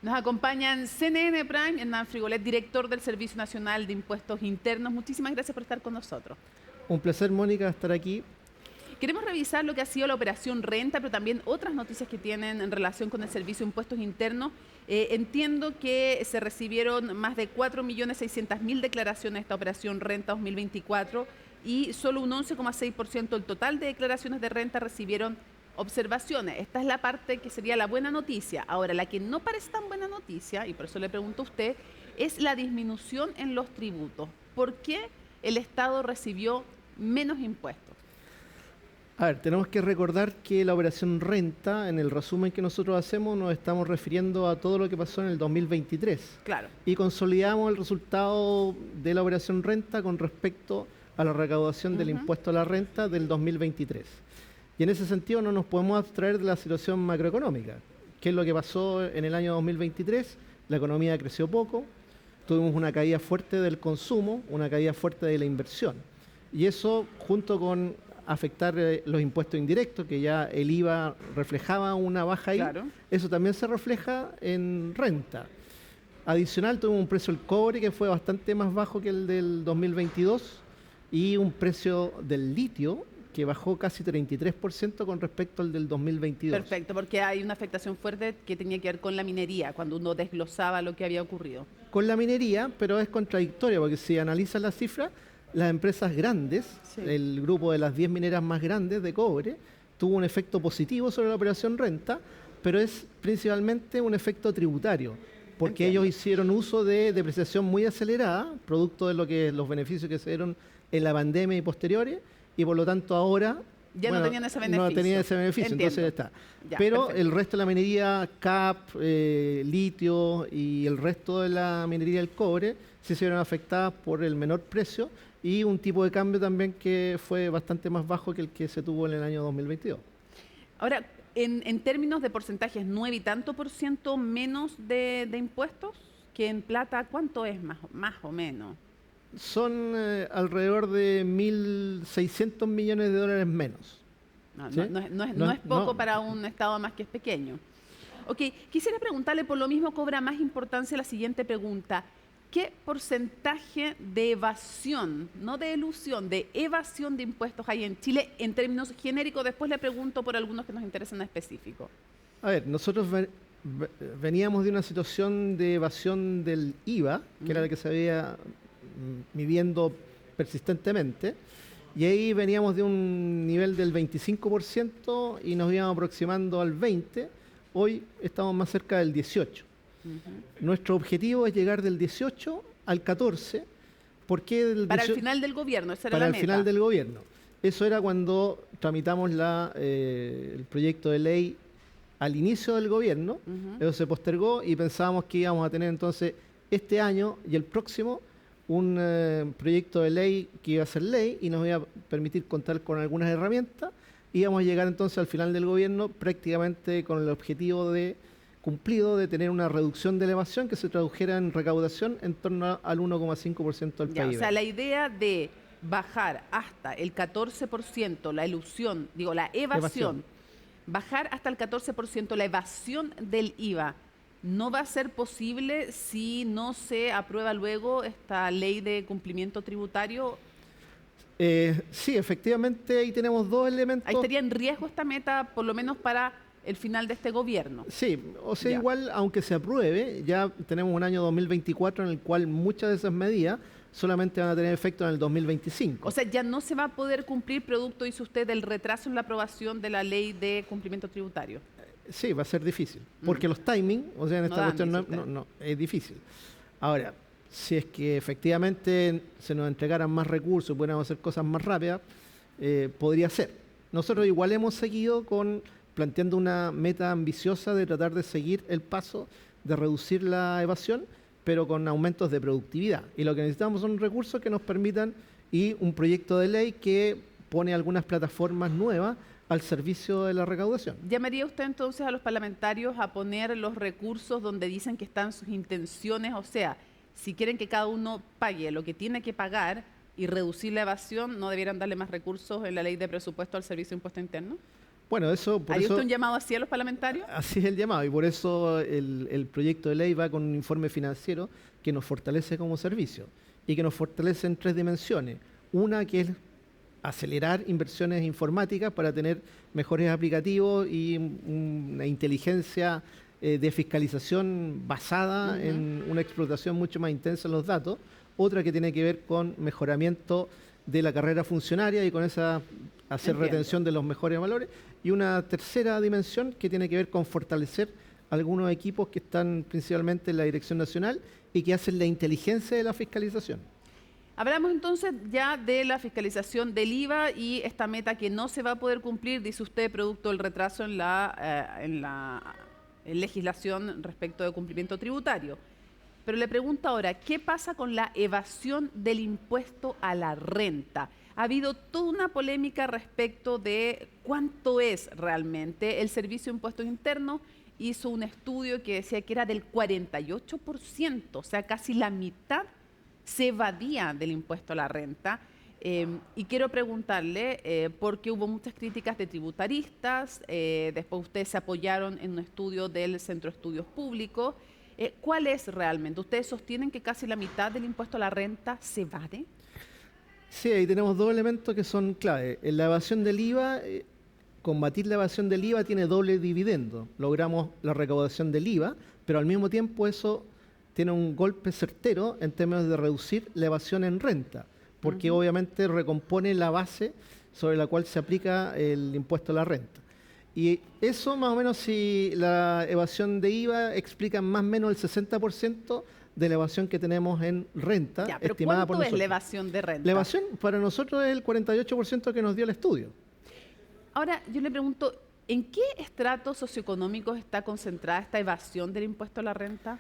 Nos acompaña en CNN Prime, Hernán Frigolet, director del Servicio Nacional de Impuestos Internos. Muchísimas gracias por estar con nosotros. Un placer, Mónica, estar aquí. Queremos revisar lo que ha sido la operación Renta, pero también otras noticias que tienen en relación con el Servicio de Impuestos Internos. Entiendo que se recibieron más de 4.600.000 declaraciones de esta operación Renta 2024 y solo un 11,6% del total de declaraciones de renta recibieron observaciones. Esta es la parte que sería la buena noticia. Ahora, la que no parece tan buena noticia, y por eso le pregunto a usted, es la disminución en los tributos. ¿Por qué el Estado recibió menos impuestos? A ver, tenemos que recordar que la operación Renta, en el resumen que nosotros hacemos, nos estamos refiriendo a todo lo que pasó en el 2023. Claro. Y consolidamos el resultado de la operación Renta con respecto a la recaudación del impuesto a la renta del 2023. Y en ese sentido no nos podemos abstraer de la situación macroeconómica. ¿Qué es lo que pasó en el año 2023? La economía creció poco, tuvimos una caída fuerte del consumo, una caída fuerte de la inversión. Y eso, junto con afectar los impuestos indirectos, que ya el IVA reflejaba una baja ahí, Claro. Eso también se refleja en renta. Adicional, tuvimos un precio del cobre que fue bastante más bajo que el del 2022 y un precio del litio que bajó casi 33% con respecto al del 2022. Perfecto, porque hay una afectación fuerte que tenía que ver con la minería, cuando uno desglosaba lo que había ocurrido. Con la minería, pero es contradictoria, porque si analizas las cifras, las empresas grandes, Sí. el grupo de las 10 mineras más grandes de cobre, tuvo un efecto positivo sobre la operación renta, pero es principalmente un efecto tributario, porque Entiendo. ellos hicieron uso de depreciación muy acelerada, producto de lo que los beneficios que se dieron en la pandemia y posteriores, y por lo tanto ahora Ya no tenían ese beneficio. No tenían ese beneficio, Entiendo. entonces está. Ya, Pero perfecto. el resto de la minería, CAP, litio y el resto de la minería del cobre sí se vieron afectadas por el menor precio y un tipo de cambio también que fue bastante más bajo que el que se tuvo en el año 2022. Ahora, en términos de porcentajes, 9 y tanto por ciento menos de impuestos que en plata, ¿cuánto es más o menos? Son alrededor de 1.600 millones de dólares menos. No, ¿Sí? no es poco para un Estado más que es pequeño. Ok, quisiera preguntarle, por lo mismo cobra más importancia la siguiente pregunta. ¿Qué porcentaje de evasión, no de elusión, de evasión de impuestos hay en Chile en términos genéricos? Después le pregunto por algunos que nos interesan en específico. A ver, nosotros veníamos de una situación de evasión del IVA, que era la que se había midiendo persistentemente, y ahí veníamos de un nivel del 25% y nos íbamos aproximando al 20%, hoy estamos más cerca del 18%. Nuestro objetivo es llegar del 18 al 14. ¿Por qué del Para el 18? final del gobierno, esa era Para la el meta. final del gobierno. Eso era cuando tramitamos el proyecto de ley al inicio del gobierno. Eso se postergó y pensábamos que íbamos a tener entonces este año y el próximo un proyecto de ley que iba a ser ley y nos iba a permitir contar con algunas herramientas. Íbamos a llegar entonces al final del gobierno prácticamente con el objetivo de cumplido de tener una reducción de la evasión que se tradujera en recaudación en torno al 1,5% del Ya, PIB. o sea, la idea de bajar hasta el 14% la elusión, digo, la evasión, bajar hasta el 14% la evasión del IVA, ¿no va a ser posible si no se aprueba luego esta ley de cumplimiento tributario? Sí, efectivamente ahí tenemos dos elementos. Ahí estaría en riesgo esta meta, por lo menos para el final de este gobierno. Sí, o sea, Ya. igual, aunque se apruebe, ya tenemos un año 2024 en el cual muchas de esas medidas solamente van a tener efecto en el 2025. O sea, ya no se va a poder cumplir producto, dice usted, del retraso en la aprobación de la ley de cumplimiento tributario. Sí, va a ser difícil, porque los timings, o sea, en No esta dan, cuestión dice usted. no, es difícil. Ahora, si es que efectivamente se nos entregaran más recursos, pudiéramos hacer cosas más rápidas, podría ser. Nosotros igual hemos seguido planteando una meta ambiciosa de tratar de seguir el paso de reducir la evasión, pero con aumentos de productividad. Y lo que necesitamos son recursos que nos permitan y un proyecto de ley que pone algunas plataformas nuevas al servicio de la recaudación. ¿Llamaría usted entonces a los parlamentarios a poner los recursos donde dicen que están sus intenciones? O sea, si quieren que cada uno pague lo que tiene que pagar y reducir la evasión, ¿no debieran darle más recursos en la ley de presupuesto al Servicio de Impuesto Interno? Bueno, ¿Haría usted un llamado así a los parlamentarios? así es el llamado, y por eso el proyecto de ley va con un informe financiero que nos fortalece como servicio y que nos fortalece en 3 dimensiones. Una que es acelerar inversiones informáticas para tener mejores aplicativos y una inteligencia de fiscalización basada en una explotación mucho más intensa de los datos. Otra que tiene que ver con mejoramiento de la carrera funcionaria y con esa hacer retención de los mejores valores. Y una tercera dimensión que tiene que ver con fortalecer algunos equipos que están principalmente en la Dirección Nacional y que hacen la inteligencia de la fiscalización. Hablamos entonces ya de la fiscalización del IVA y esta meta que no se va a poder cumplir, dice usted, producto del retraso en la legislación respecto de cumplimiento tributario. Pero le pregunto ahora, ¿qué pasa con la evasión del impuesto a la renta? Ha habido toda una polémica respecto de cuánto es realmente. El Servicio de Impuestos Internos hizo un estudio que decía que era del 48%, o sea, casi la mitad se evadía del impuesto a la renta. Y quiero preguntarle, porque hubo muchas críticas de tributaristas, después ustedes se apoyaron en un estudio del Centro de Estudios Públicos. ¿Cuál es realmente? ¿Ustedes sostienen que casi la mitad del impuesto a la renta se evade? Sí, ahí tenemos 2 elementos que son clave. En la evasión del IVA, combatir la evasión del IVA tiene doble dividendo. Logramos la recaudación del IVA, pero al mismo tiempo eso tiene un golpe certero en términos de reducir la evasión en renta, porque obviamente recompone la base sobre la cual se aplica el impuesto a la renta. Y eso más o menos, si la evasión de IVA explica más o menos el 60% de la evasión que tenemos en renta, ya, pero estimada por ¿cuánto nosotros. es la evasión de renta? La evasión para nosotros es el 48% que nos dio el estudio. Ahora, yo le pregunto, ¿en qué estratos socioeconómicos está concentrada esta evasión del impuesto a la renta?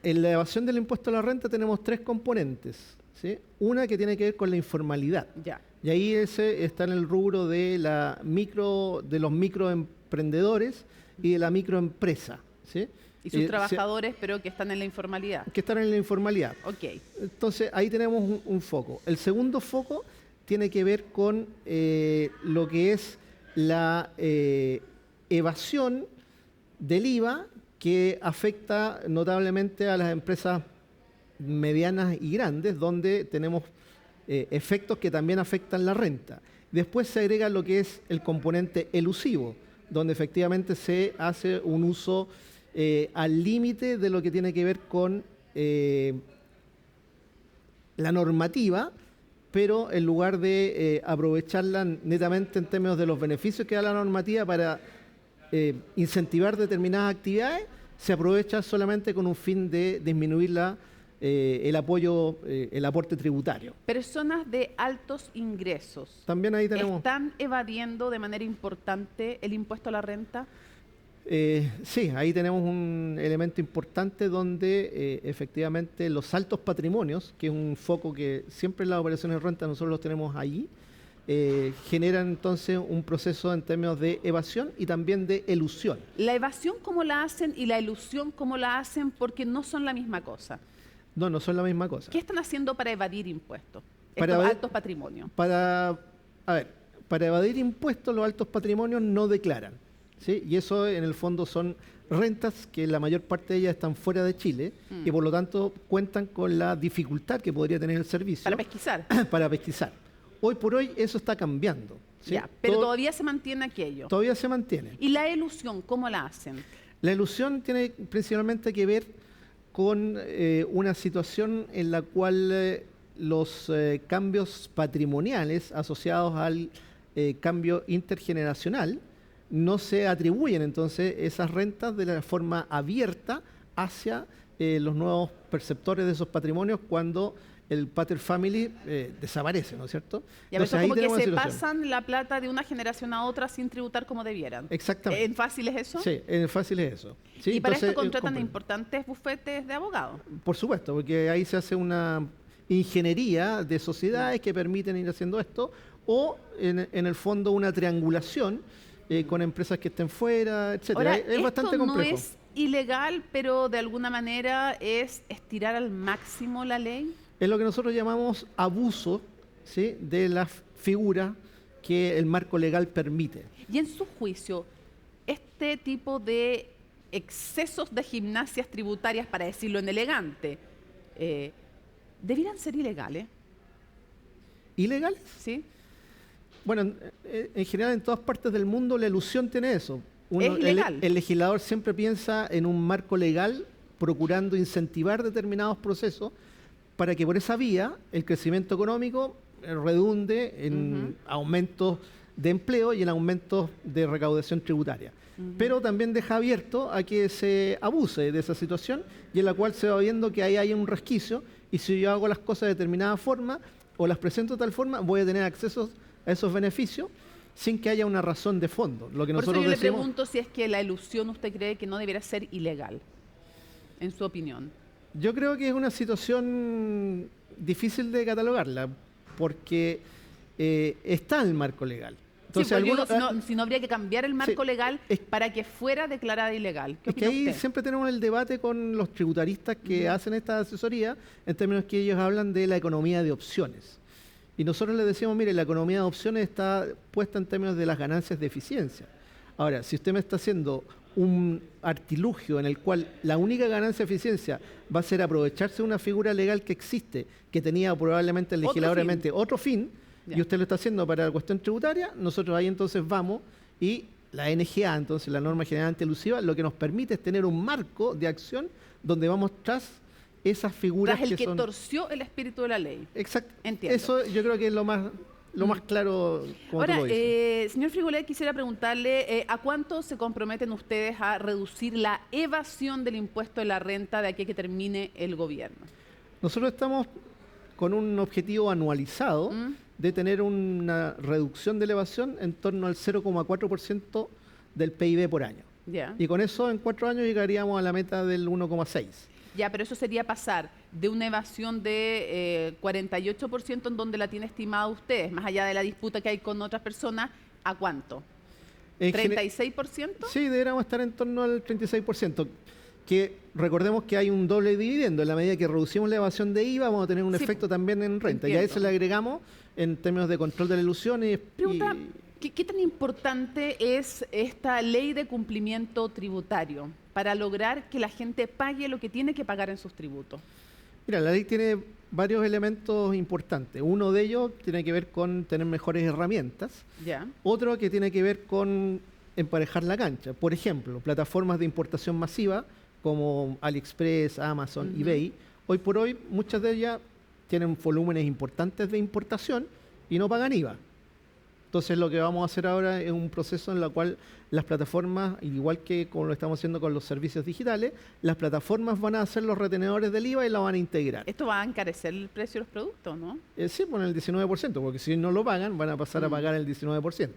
En la evasión del impuesto a la renta tenemos 3 componentes, ¿sí? Una que tiene que ver con la informalidad. Ya. Y ahí ese está en el rubro de de los microemprendedores y de la microempresa, ¿sí? Y sus trabajadores, pero que están en la informalidad. Que están en la informalidad. Ok. Entonces, ahí tenemos un foco. El segundo foco tiene que ver con lo que es la evasión del IVA, que afecta notablemente a las empresas medianas y grandes, donde tenemos efectos que también afectan la renta. Después se agrega lo que es el componente elusivo, donde efectivamente se hace un uso al límite de lo que tiene que ver con la normativa, pero en lugar de aprovecharla netamente en términos de los beneficios que da la normativa para incentivar determinadas actividades, se aprovecha solamente con un fin de disminuir el aporte tributario. Personas de altos ingresos. También ahí tenemos. ¿Están evadiendo de manera importante el impuesto a la renta? Sí, ahí tenemos un elemento importante donde efectivamente los altos patrimonios, que es un foco que siempre en las operaciones de renta nosotros los tenemos allí, generan entonces un proceso en términos de evasión y también de elusión. ¿La evasión cómo la hacen y la elusión cómo la hacen? Porque no son la misma cosa. No son la misma cosa. ¿Qué están haciendo para evadir impuestos? Para Estos altos patrimonios. Para evadir impuestos, los altos patrimonios no declaran, ¿sí? Y eso en el fondo son rentas que la mayor parte de ellas están fuera de Chile y por lo tanto cuentan con la dificultad que podría tener el servicio. Para pesquisar. Para pesquisar. Hoy por hoy eso está cambiando, ¿sí? Ya, pero todavía se mantiene aquello. Todavía se mantiene. ¿Y la elusión cómo la hacen? La elusión tiene principalmente que ver con una situación en la cual los cambios patrimoniales asociados al cambio intergeneracional no se atribuyen entonces esas rentas de la forma abierta hacia los nuevos perceptores de esos patrimonios cuando el pater family desaparece, ¿no es cierto? Y a veces como que se pasan la plata de una generación a otra sin tributar como debieran. Exactamente. ¿En fácil es eso? Sí, en fácil es eso. Sí, y para esto contratan importantes bufetes de abogados. Por supuesto, porque ahí se hace una ingeniería de sociedades que permiten ir haciendo esto, o en el fondo una triangulación con empresas que estén fuera, etcétera. Ahora, es bastante complejo. No es ilegal, pero de alguna manera es estirar al máximo la ley. Es lo que nosotros llamamos abuso, ¿sí?, de la figura que el marco legal permite. Y en su juicio, este tipo de excesos de gimnasias tributarias, para decirlo en elegante, ¿debieran ser ilegales? ¿Ilegales? ¿Sí? Bueno, en general en todas partes del mundo la elusión tiene eso. Es legal. El legislador siempre piensa en un marco legal procurando incentivar determinados procesos para que por esa vía el crecimiento económico redunde en aumentos de empleo y en aumentos de recaudación tributaria. Pero también deja abierto a que se abuse de esa situación y en la cual se va viendo que ahí hay un resquicio y si yo hago las cosas de determinada forma o las presento de tal forma, voy a tener acceso a esos beneficios sin que haya una razón de fondo. Lo que Por eso nosotros yo le decimos, pregunto si es que la elusión usted cree que no debería ser ilegal, en su opinión. yo creo que es una situación difícil de catalogarla porque está el marco legal. Entonces, Sí, pues algunos, si no habría que cambiar el marco sí, legal para que fuera declarada ilegal. ¿Qué es que opina ahí usted? siempre tenemos el debate con los tributaristas que hacen esta asesoría, en términos que ellos hablan de la economía de opciones. Y nosotros les decimos, mire, la economía de opciones está puesta en términos de las ganancias de eficiencia. Ahora, si usted me está haciendo un artilugio en el cual la única ganancia de eficiencia va a ser aprovecharse de una figura legal que existe, que tenía probablemente legisladoramente otro fin, Ya. y usted lo está haciendo para la cuestión tributaria, nosotros ahí entonces vamos y la NGA, entonces la norma general antielusiva, lo que nos permite es tener un marco de acción donde vamos tras esas figuras Tras el que son... torció el espíritu de la ley. Exacto. Entiendo. Eso yo creo que es lo más claro como tú Ahora, lo dices. señor Frigolet, quisiera preguntarle, ¿a cuánto se comprometen ustedes a reducir la evasión del impuesto de la renta de aquí a que termine el gobierno? Nosotros estamos con un objetivo anualizado de tener una reducción de elevación en torno al 0,4% del PIB por año. Ya. Y con eso en 4 años llegaríamos a la meta del 1,6%. Ya, pero eso sería pasar de una evasión de 48% en donde la tiene estimada ustedes, más allá de la disputa que hay con otras personas, ¿a cuánto? ¿36%? Sí, deberíamos estar en torno al 36%. Que recordemos que hay un doble dividendo. En la medida que reducimos la evasión de IVA, vamos a tener un Sí, efecto también en renta. Y a entiendo. eso le agregamos en términos de control de la ilusión. Pregunta, ¿qué tan importante es esta ley de cumplimiento tributario para lograr que la gente pague lo que tiene que pagar en sus tributos? Mira, la ley tiene varios elementos importantes. Uno de ellos tiene que ver con tener mejores herramientas. Ya. Otro que tiene que ver con emparejar la cancha. Por ejemplo, plataformas de importación masiva como AliExpress, Amazon, eBay. Hoy por hoy muchas de ellas tienen volúmenes importantes de importación y no pagan IVA. Entonces lo que vamos a hacer ahora es un proceso en el cual las plataformas, igual que como lo estamos haciendo con los servicios digitales, las plataformas van a ser los retenedores del IVA y la van a integrar. Esto va a encarecer el precio de los productos, ¿no? Sí, con el 19%, porque si no lo pagan, van a pasar a pagar el 19%.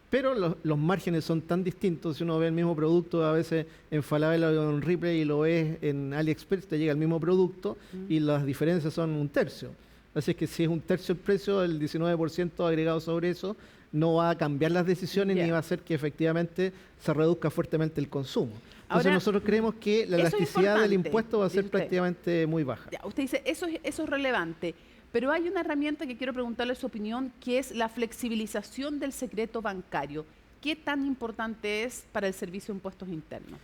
Pero los márgenes son tan distintos. Si uno ve el mismo producto, a veces en Falabella o en Ripley y lo ves en AliExpress, te llega el mismo producto y las diferencias son un tercio. Así es que si es un tercio el precio, el 19% agregado sobre eso no va a cambiar las decisiones ni va a hacer que efectivamente se reduzca fuertemente el consumo. Entonces Ahora, nosotros creemos que la eso es elasticidad del importante, impuesto va a ser dice usted. prácticamente muy baja. Ya, usted dice, eso es relevante, pero hay una herramienta que quiero preguntarle su opinión, que es la flexibilización del secreto bancario. ¿Qué tan importante es para el Servicio de Impuestos Internos?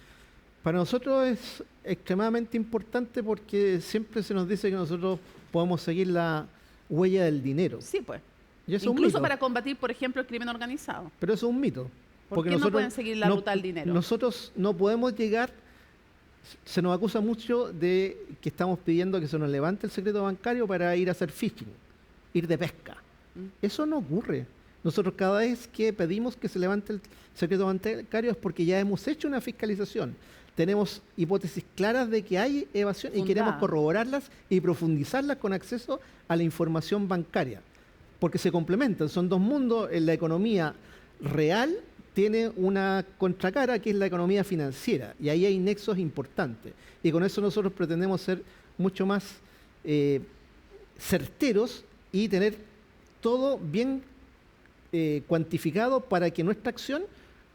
Para nosotros es extremadamente importante porque siempre se nos dice que nosotros podemos seguir la huella del dinero. Sí, pues. Y eso es un Incluso mito. para combatir, por ejemplo, el crimen organizado. Pero eso es un mito. ¿Por qué no pueden seguir la ruta del dinero? Nosotros no podemos llegar, se nos acusa mucho de que estamos pidiendo que se nos levante el secreto bancario para ir a hacer phishing, ir de pesca. Eso no ocurre. Nosotros cada vez que pedimos que se levante el secreto bancario es porque ya hemos hecho una fiscalización. Tenemos hipótesis claras de que hay evasión y queremos corroborarlas y profundizarlas con acceso a la información bancaria. Porque se complementan, son dos mundos. En la economía real tiene una contracara que es la economía financiera y ahí hay nexos importantes. Y con eso nosotros pretendemos ser mucho más certeros y tener todo bien cuantificado para que nuestra acción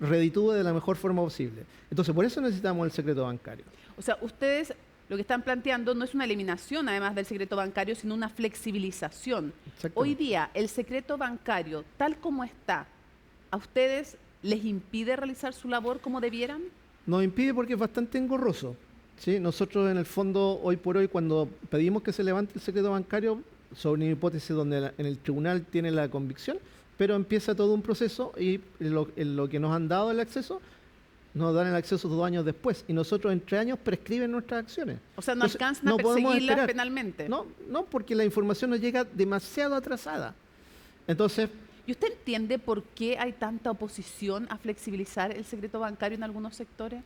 reditúe de la mejor forma posible. Entonces, por eso necesitamos el secreto bancario. O sea, ustedes lo que están planteando no es una eliminación, además del secreto bancario, sino una flexibilización. Hoy día, el secreto bancario, tal como está, ¿a ustedes les impide realizar su labor como debieran? Nos impide porque es bastante engorroso. ¿Sí? Nosotros en el fondo, hoy por hoy, cuando pedimos que se levante el secreto bancario, sobre una hipótesis donde en el tribunal tiene la convicción, pero empieza todo un proceso y en lo que nos han dado el acceso, nos dan el acceso 2 años después y nosotros en 3 años prescriben nuestras acciones. O sea, no Entonces, alcanzan a podemos perseguirlas esperar. penalmente. No, porque la información nos llega demasiado atrasada. Entonces, ¿Y usted entiende por qué hay tanta oposición a flexibilizar el secreto bancario en algunos sectores?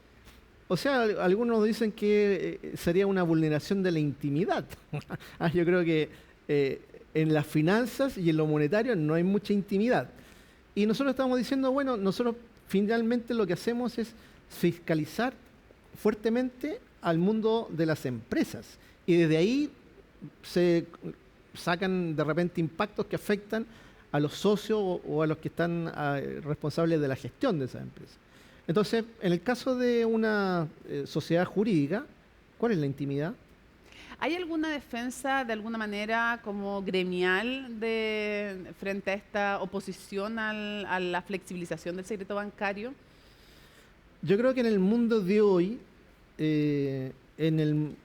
o sea, algunos dicen que sería una vulneración de la intimidad. Yo creo que en las finanzas y en lo monetario no hay mucha intimidad. Y nosotros estamos diciendo, bueno, nosotros finalmente lo que hacemos es fiscalizar fuertemente al mundo de las empresas. Y desde ahí se sacan de repente impactos que afectan a los socios o a los que están responsables de la gestión de esas empresas. Entonces, en el caso de una sociedad jurídica, ¿cuál es la intimidad? ¿Hay alguna defensa de alguna manera como gremial frente a esta oposición a la flexibilización del secreto bancario? Yo creo que en el mundo de hoy, en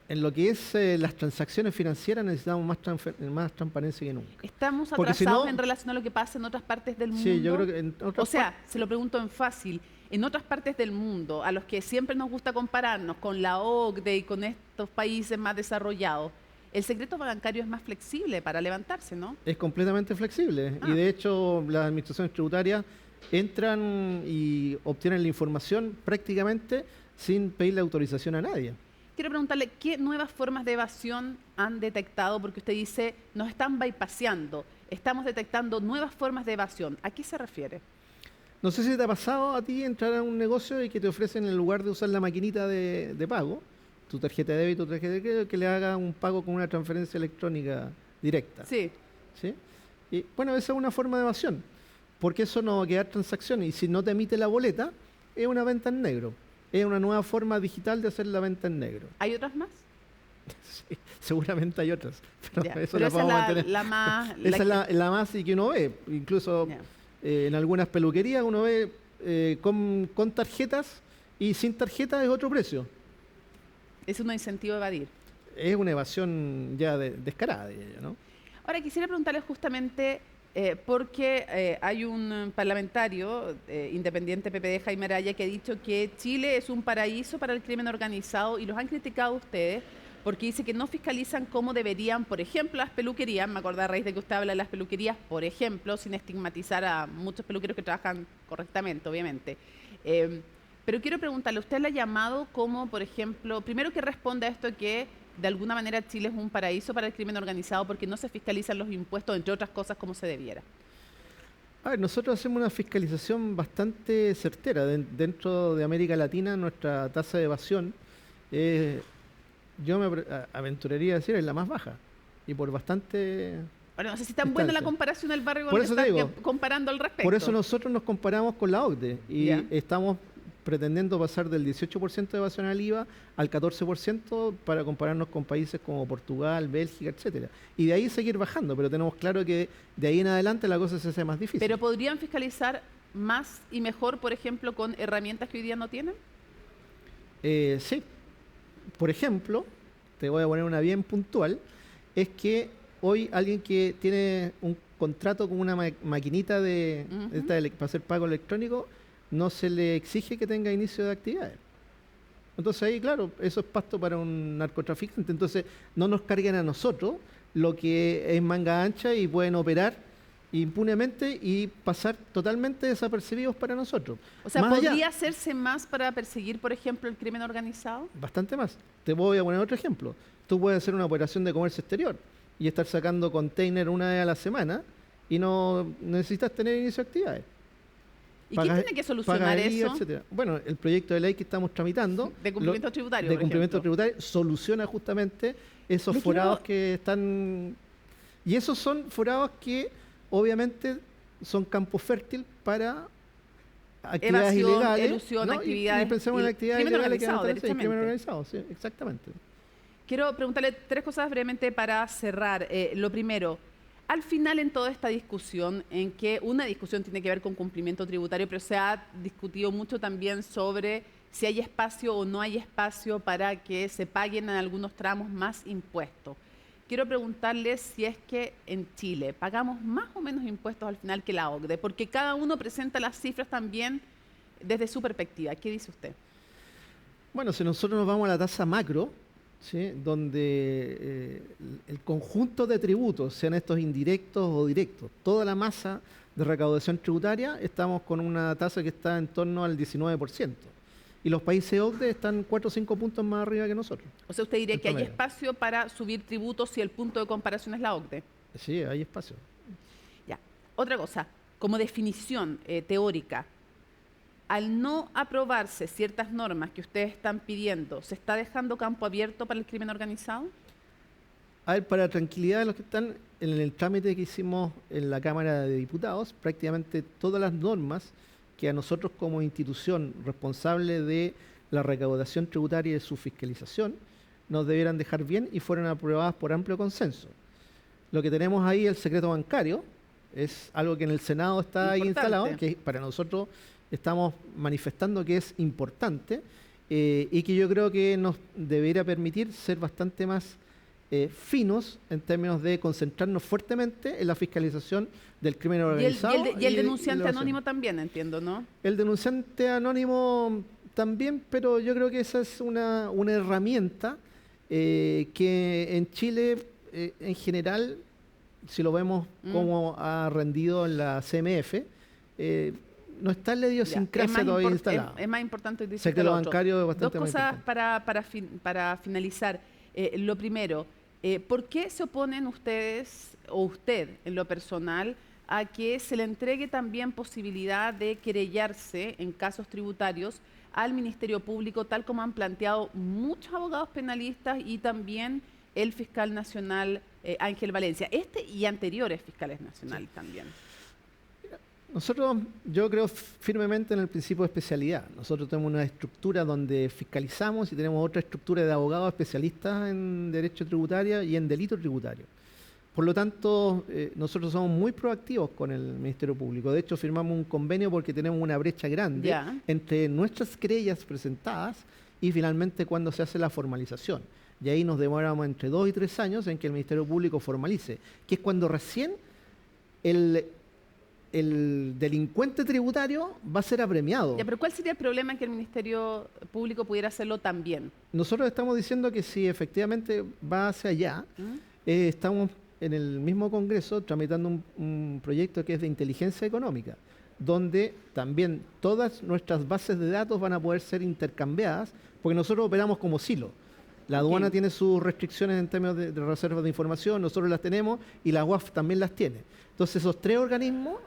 lo que es las transacciones financieras, necesitamos más transparencia que nunca. ¿Estamos Porque atrasados si no, en relación a lo que pasa en otras partes del mundo? Sí, yo creo que en O otras sea, se lo pregunto en fácil, en otras partes del mundo, a los que siempre nos gusta compararnos con la OCDE y con estos países más desarrollados, el secreto bancario es más flexible para levantarse, ¿no? es completamente flexible. Ah. Y de hecho, las administraciones tributarias entran y obtienen la información prácticamente sin pedirle autorización a nadie. Quiero preguntarle, ¿qué nuevas formas de evasión han detectado? Porque usted dice, nos están bypaseando, estamos detectando nuevas formas de evasión. ¿A qué se refiere? No sé si te ha pasado a ti entrar a un negocio y que te ofrecen, en lugar de usar la maquinita de pago, tu tarjeta de débito, tu tarjeta de crédito, que le haga un pago con una transferencia electrónica directa. Sí. ¿Sí? Y bueno, esa es una forma de evasión, porque eso no va a quedar transacción y si no te emite la boleta, es una venta en negro. Es una nueva forma digital de hacer la venta en negro. ¿Hay otras más? Sí, seguramente hay otras, pero Ya, eso pero la esa podemos es mantener. la más... Esa es la más y que uno ve. Incluso Ya. en algunas peluquerías uno ve con tarjetas y sin tarjeta es otro precio. Es un incentivo a evadir. Es una evasión ya descarada, diría yo, ¿no? Ahora, quisiera preguntarle justamente, porque hay un parlamentario independiente PPD, Jaime Araya, que ha dicho que Chile es un paraíso para el crimen organizado y los han criticado ustedes porque dice que no fiscalizan cómo deberían, por ejemplo, las peluquerías. Me acordé a raíz de que usted habla de las peluquerías, por ejemplo, sin estigmatizar a muchos peluqueros que trabajan correctamente, obviamente. Pero quiero preguntarle, ¿usted le ha llamado como, por ejemplo, primero que responde a esto que de alguna manera Chile es un paraíso para el crimen organizado porque no se fiscalizan los impuestos, entre otras cosas, como se debiera? A ver, nosotros hacemos una fiscalización bastante certera. Dentro de América Latina, nuestra tasa de evasión, yo me aventuraría a decir, es la más baja. Y por bastante... Bueno, no sé si tan buena la distancia. comparación del barrio con Por el que eso te está digo, comparando al respecto. Por eso nosotros nos comparamos con la OCDE y Ya. estamos pretendiendo pasar del 18% de evasión al IVA al 14% para compararnos con países como Portugal, Bélgica, etcétera. Y de ahí seguir bajando, pero tenemos claro que de ahí en adelante la cosa se hace más difícil. ¿Pero podrían fiscalizar más y mejor, por ejemplo, con herramientas que hoy día no tienen? Sí. Por ejemplo, te voy a poner una bien puntual, es que hoy alguien que tiene un contrato con una maquinita para hacer pago electrónico, no se le exige que tenga inicio de actividades. Entonces ahí, claro, eso es pasto para un narcotraficante. Entonces no nos carguen a nosotros lo que es manga ancha y pueden operar impunemente y pasar totalmente desapercibidos para nosotros. O sea, Más allá, ¿podría hacerse más para perseguir, por ejemplo, el crimen organizado? bastante más. Te voy a poner otro ejemplo. Tú puedes hacer una operación de comercio exterior y estar sacando container una vez a la semana y no necesitas tener inicio de actividades. ¿Y quién tiene que solucionar eso? Etcétera. Bueno, el proyecto de ley que estamos tramitando De cumplimiento tributario, de por cumplimiento ejemplo. tributario soluciona justamente esos Le forados quiero- que están, y esos son forados que obviamente son campo fértil para actividades Evasión, ilegales, elusión, ¿no? actividades y pensemos en il- actividades crimen ilegales que van a organizado, tener- sí, crimen derechamente. organizado, sí, exactamente. Quiero preguntarle tres cosas brevemente para cerrar. Lo primero, Al final, en toda esta discusión, en que una discusión tiene que ver con cumplimiento tributario, pero se ha discutido mucho también sobre si hay espacio o no hay espacio para que se paguen en algunos tramos más impuestos. Quiero preguntarles si es que en Chile pagamos más o menos impuestos al final que la OCDE, porque cada uno presenta las cifras también desde su perspectiva. ¿Qué dice usted? Bueno, si nosotros nos vamos a la tasa macro, ¿sí?, donde el conjunto de tributos, sean estos indirectos o directos, toda la masa de recaudación tributaria, estamos con una tasa que está en torno al 19%. Y los países OCDE están 4 o 5 puntos más arriba que nosotros. O sea, usted diría que hay espacio para subir tributos si el punto de comparación es la OCDE. Sí, hay espacio. Ya. Otra cosa, como definición teórica, al no aprobarse ciertas normas que ustedes están pidiendo, ¿se está dejando campo abierto para el crimen organizado? A ver, para tranquilidad de los que están en el trámite que hicimos en la Cámara de Diputados, prácticamente todas las normas que a nosotros como institución responsable de la recaudación tributaria y de su fiscalización nos debieran dejar bien y fueron aprobadas por amplio consenso. Lo que tenemos ahí, el secreto bancario, es algo que en el Senado está ahí instalado, que para nosotros estamos manifestando que es importante y que yo creo que nos debería permitir ser bastante más finos en términos de concentrarnos fuertemente en la fiscalización del crimen organizado. Y el denunciante anónimo también, entiendo, ¿no? El denunciante anónimo también, pero yo creo que esa es una herramienta que en Chile, en general, si lo vemos como ha rendido en la CMF, no está en la idiosincrasia todavía instalada. Es más importante decir secreto bancario es bastante dos cosas para finalizar. Lo primero, ¿por qué se oponen ustedes, o usted en lo personal, a que se le entregue también posibilidad de querellarse en casos tributarios al Ministerio Público, tal como han planteado muchos abogados penalistas y también el fiscal nacional Ángel Valencia, y anteriores fiscales nacionales también? Nosotros, yo creo firmemente en el principio de especialidad. Nosotros tenemos una estructura donde fiscalizamos y tenemos otra estructura de abogados especialistas en derecho tributario y en delito tributario. Por lo tanto, nosotros somos muy proactivos con el Ministerio Público. De hecho, firmamos un convenio porque tenemos una brecha grande entre nuestras querellas presentadas y finalmente cuando se hace la formalización. Y ahí nos demoramos entre 2 y 3 años en que el Ministerio Público formalice, que es cuando recién el delincuente tributario va a ser apremiado. Ya, pero ¿cuál sería el problema en que el Ministerio Público pudiera hacerlo también? Nosotros estamos diciendo que si efectivamente va hacia allá, estamos en el mismo Congreso tramitando un proyecto que es de inteligencia económica, donde también todas nuestras bases de datos van a poder ser intercambiadas, porque nosotros operamos como silo. La aduana tiene sus restricciones en términos de reservas de información, nosotros las tenemos y la UAF también las tiene. Entonces esos 3 organismos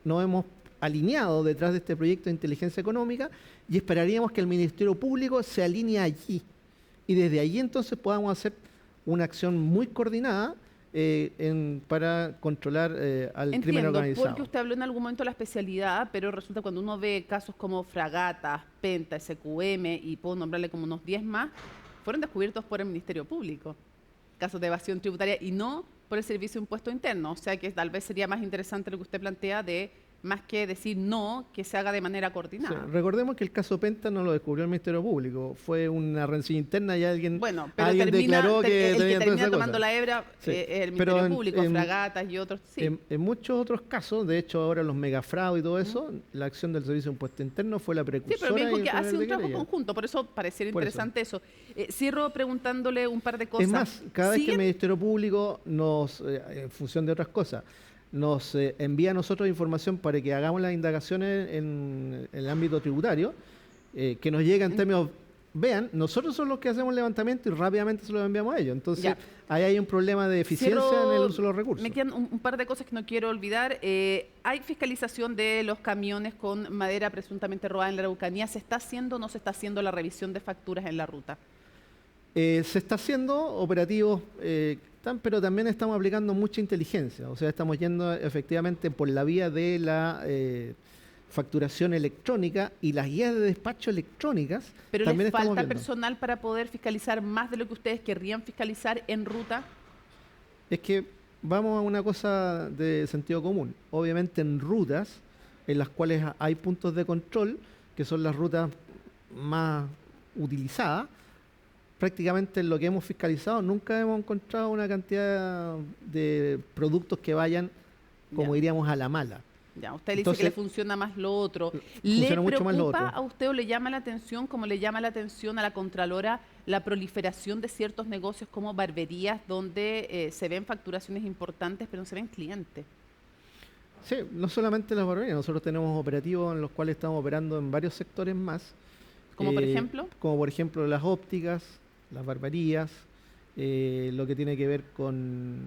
nos hemos alineado detrás de este proyecto de inteligencia económica y esperaríamos que el Ministerio Público se alinee allí y desde allí entonces podamos hacer una acción muy coordinada para controlar al crimen organizado. Porque usted habló en algún momento de la especialidad, pero resulta cuando uno ve casos como Fragatas, Penta, SQM y puedo nombrarle como unos 10 más, fueron descubiertos por el Ministerio Público, casos de evasión tributaria y no por el Servicio de Impuesto Interno. O sea que tal vez sería más interesante lo que usted plantea de, más que decir no, que se haga de manera coordinada. Sí, recordemos que el caso Penta no lo descubrió el Ministerio Público, fue una rencilla interna y alguien declaró que el que termina tomando la hebra es el Ministerio Público, Fragatas y otros. Sí. En muchos otros casos, de hecho ahora los megafraudes y todo eso, la acción del Servicio de Impuesto Interno fue la precursora. Sí, pero me dijo que hace un trabajo conjunto, por eso pareciera interesante eso. Cierro preguntándole un par de cosas. Es más, cada vez que el Ministerio Público nos, en función de otras cosas, nos envía a nosotros información para que hagamos las indagaciones en el ámbito tributario, que nos llega en términos, vean, nosotros somos los que hacemos el levantamiento y rápidamente se lo enviamos a ellos. Entonces, ahí hay un problema de eficiencia en el uso de los recursos. Me quedan un par de cosas que no quiero olvidar. Hay fiscalización de los camiones con madera presuntamente robada en la Araucanía. ¿Se está haciendo o no se está haciendo la revisión de facturas en la ruta? Se está haciendo operativos, pero también estamos aplicando mucha inteligencia. O sea, estamos yendo efectivamente por la vía de la facturación electrónica y las guías de despacho electrónicas. ¿Pero les falta personal para poder fiscalizar más de lo que ustedes querrían fiscalizar en ruta? Es que vamos a una cosa de sentido común. Obviamente en rutas en las cuales hay puntos de control, que son las rutas más utilizadas, prácticamente en lo que hemos fiscalizado nunca hemos encontrado una cantidad de productos que vayan, como Ya. diríamos, a la mala. Ya, usted le dice Entonces, que le funciona más lo otro. ¿Le funciona mucho más lo preocupa otro. a usted o le llama la atención, como le llama la atención a la Contralora, la proliferación de ciertos negocios como barberías donde se ven facturaciones importantes pero no se ven clientes? Sí, no solamente las barberías, nosotros tenemos operativos en los cuales estamos operando en varios sectores más. ¿Como por ejemplo? Como por ejemplo las ópticas, las barberías, lo que tiene que ver con,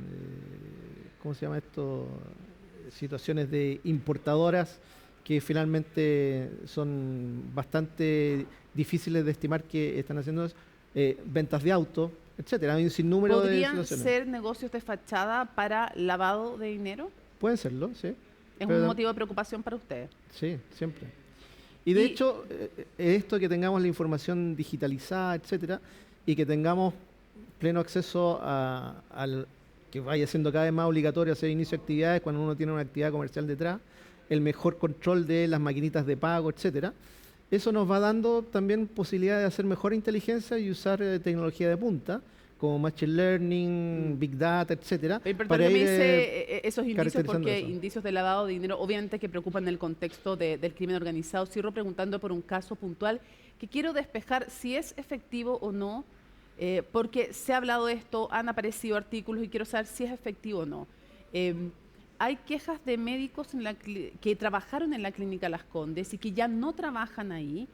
¿cómo se llama esto? Situaciones de importadoras que finalmente son bastante difíciles de estimar que están haciendo eso, ventas de autos, etcétera. Hay un sinnúmero de ¿Podrían situaciones. ser negocios de fachada para lavado de dinero? Pueden serlo, sí. ¿Es Pero- un motivo de preocupación para ustedes? Sí, siempre. Y de Y- hecho, esto que tengamos la información digitalizada, etcétera, y que tengamos pleno acceso al que vaya siendo cada vez más obligatorio hacer inicio de actividades cuando uno tiene una actividad comercial detrás, el mejor control de las maquinitas de pago, etcétera. Eso nos va dando también posibilidad de hacer mejor inteligencia y usar tecnología de punta, como Machine Learning, Big Data, etcétera. Perdón para que me ir, dice esos indicios caracterizando porque eso. indicios de lavado de dinero obviamente que preocupan en el contexto del crimen organizado. Cierro preguntando por un caso puntual que quiero despejar si es efectivo o no, porque se ha hablado de esto, han aparecido artículos y quiero saber si es efectivo o no. Hay quejas de médicos que trabajaron en la clínica Las Condes y que ya no trabajan ahí,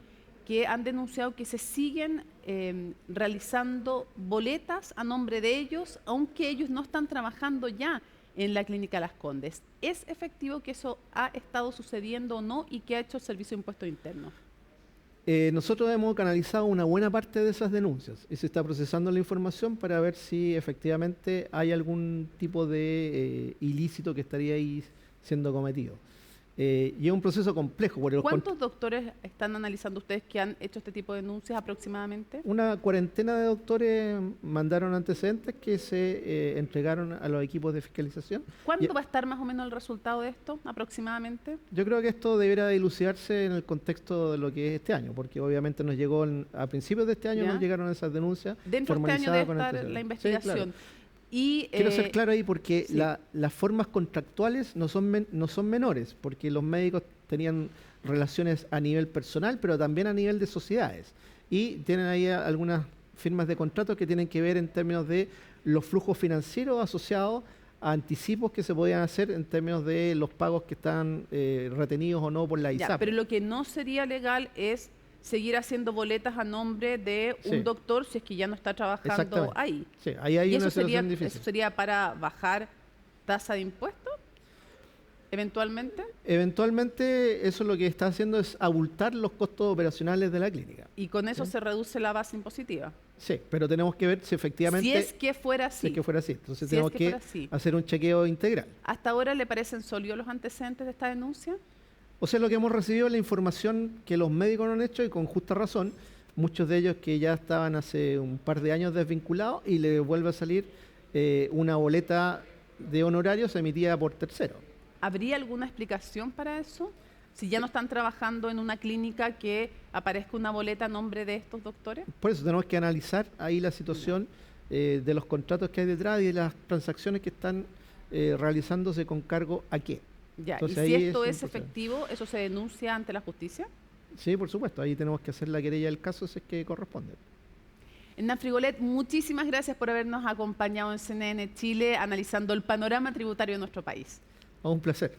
que han denunciado que se siguen realizando boletas a nombre de ellos, aunque ellos no están trabajando ya en la clínica Las Condes. ¿Es efectivo que eso ha estado sucediendo o no y qué ha hecho el Servicio de Impuestos Internos? Nosotros hemos canalizado una buena parte de esas denuncias y se está procesando la información para ver si efectivamente hay algún tipo de ilícito que estaría ahí siendo cometido. Y es un proceso complejo. ¿Cuántos doctores están analizando ustedes que han hecho este tipo de denuncias aproximadamente? Una cuarentena de doctores mandaron antecedentes que se entregaron a los equipos de fiscalización. ¿Cuándo va a estar más o menos el resultado de esto aproximadamente? Yo creo que esto deberá dilucidarse en el contexto de lo que es este año, porque obviamente nos llegó a principios de este año, ¿Ya? nos llegaron esas denuncias. Dentro de este año debe formalizadas con estar la antecedentes. Sí, investigación. claro. Y, Quiero ser claro ahí porque sí. las formas contractuales no son menores, porque los médicos tenían relaciones a nivel personal, pero también a nivel de sociedades. Y tienen ahí algunas firmas de contratos que tienen que ver en términos de los flujos financieros asociados a anticipos que se podían hacer en términos de los pagos que están retenidos o no por la Ya, ISAPRE. pero lo que no sería legal es seguir haciendo boletas a nombre de un Sí. doctor si es que ya no está trabajando Exactamente. ahí. Sí, ahí hay ¿Y una eso sería, situación difícil. eso sería para bajar tasa de impuestos eventualmente? Eventualmente eso lo que está haciendo es abultar los costos operacionales de la clínica. Y con eso Sí. se reduce la base impositiva. Sí, pero tenemos que ver si efectivamente... Si es que fuera si así. es que fuera así. Entonces Si es tenemos que que fuera así. hacer un chequeo integral. ¿Hasta ahora le parecen sólidos los antecedentes de esta denuncia? O sea, lo que hemos recibido es la información que los médicos nos han hecho y con justa razón, muchos de ellos que ya estaban hace un par de años desvinculados y les vuelve a salir una boleta de honorarios emitida por tercero. ¿Habría alguna explicación para eso? Si ya no están trabajando en una clínica, que aparezca una boleta a nombre de estos doctores. Por eso tenemos que analizar ahí la situación de los contratos que hay detrás y de las transacciones que están realizándose con cargo a qué. Ya, Entonces, y si ahí esto es es importante. efectivo, ¿eso se denuncia ante la justicia? Sí, por supuesto, ahí tenemos que hacer la querella del caso si es que corresponde. Hernán Frigolet, muchísimas gracias por habernos acompañado en CNN Chile analizando el panorama tributario de nuestro país. Un placer.